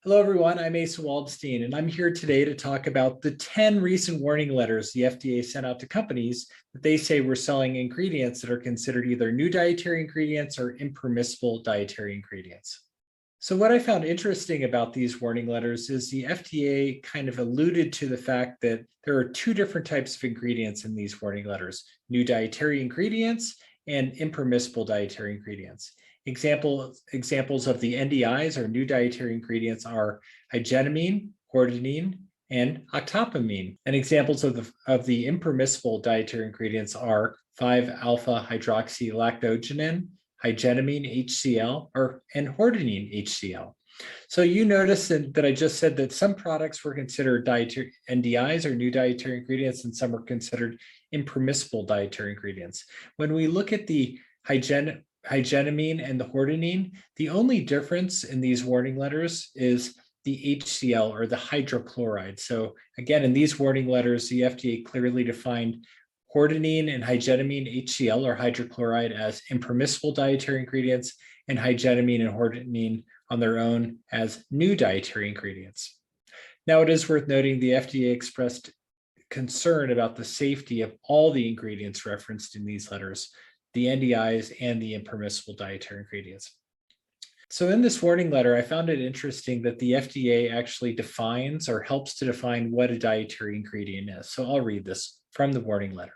Hello, everyone. I'm Asa Waldstein, and I'm here today to talk about the 10 recent warning letters the FDA sent out to companies that they say were selling ingredients that are considered either new dietary ingredients or impermissible dietary ingredients. So what I found interesting about these warning letters is the FDA kind of alluded to the fact that there are two different types of ingredients in these warning letters: new dietary ingredients and impermissible dietary ingredients. Examples of the NDIs or new dietary ingredients are higenamine, hordenine, and octopamine. And examples of the impermissible dietary ingredients are 5-alpha hydroxylactogenine, higenamine HCl, and hordenine HCl. So you notice that I just said that some products were considered dietary NDIs or new dietary ingredients, and some were considered impermissible dietary ingredients. When we look at the higenamine and the hordenine, the only difference in these warning letters is the HCl or the hydrochloride. So again, in these warning letters, the FDA clearly defined hordenine and higenamine HCl or hydrochloride as impermissible dietary ingredients, and higenamine and hordenine on their own as new dietary ingredients. Now, it is worth noting the FDA expressed concern about the safety of all the ingredients referenced in these letters, the NDIs and the impermissible dietary ingredients. So in this warning letter, I found it interesting that the FDA actually defines or helps to define what a dietary ingredient is. So I'll read this from the warning letter.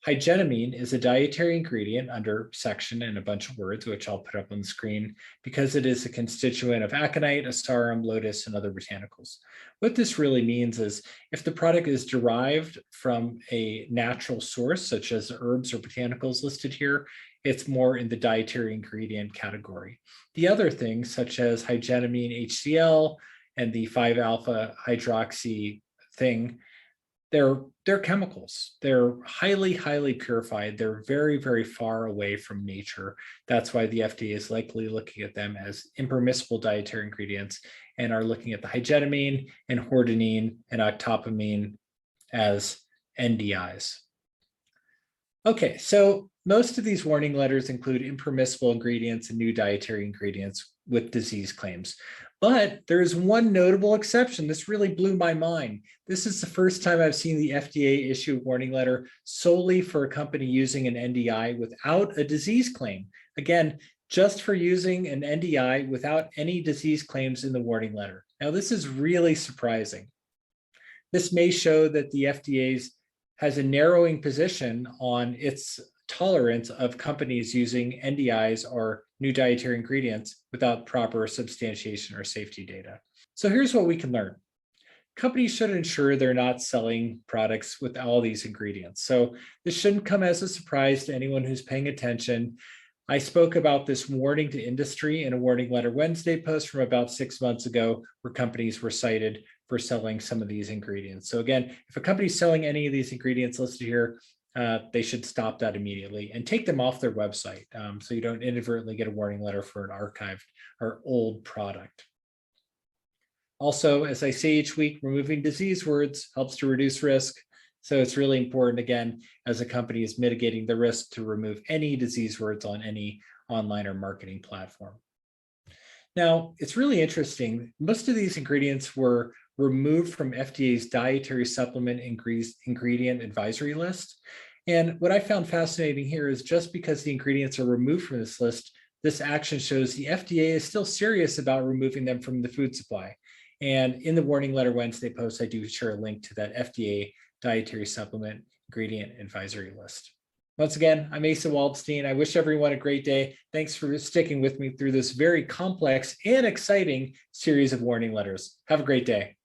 Higenamine is a dietary ingredient under section and a bunch of words, which I'll put up on the screen, because it is a constituent of aconite, asarum, lotus, and other botanicals. What this really means is if the product is derived from a natural source, such as herbs or botanicals listed here, it's more in the dietary ingredient category. The other things, such as higenamine HCl and the 5-alpha hydroxy thing, they're chemicals. They're highly purified. They're very far away from nature. That's why the FDA is likely looking at them as impermissible dietary ingredients and are looking at the higenamine and hordenine and octopamine as NDIs. Okay, so most of these warning letters include impermissible ingredients and new dietary ingredients with disease claims. But there is one notable exception. This really blew my mind. This is the first time I've seen the FDA issue a warning letter solely for a company using an NDI without a disease claim. Again, just for using an NDI without any disease claims in the warning letter. Now, this is really surprising. This may show that the FDA has a narrowing position on its tolerance of companies using NDIs or new dietary ingredients without proper substantiation or safety data. So here's what we can learn. Companies should ensure they're not selling products with all these ingredients. So this shouldn't come as a surprise to anyone who's paying attention. I spoke about this warning to industry in a Warning Letter Wednesday post from about 6 months ago, where companies were cited for selling some of these ingredients. So again, if a company's selling any of these ingredients listed here, they should stop that immediately and take them off their website so you don't inadvertently get a warning letter for an archived or old product. Also, as I say each week, removing disease words helps to reduce risk. So it's really important, again, as a company is mitigating the risk, to remove any disease words on any online or marketing platform. Now, it's really interesting. Most of these ingredients were removed from FDA's dietary supplement ingredient advisory list. And what I found fascinating here is just because the ingredients are removed from this list, this action shows the FDA is still serious about removing them from the food supply. And in the Warning Letter Wednesday post, I do share a link to that FDA dietary supplement ingredient advisory list. Once again, I'm Asa Waldstein. I wish everyone a great day. Thanks for sticking with me through this very complex and exciting series of warning letters. Have a great day.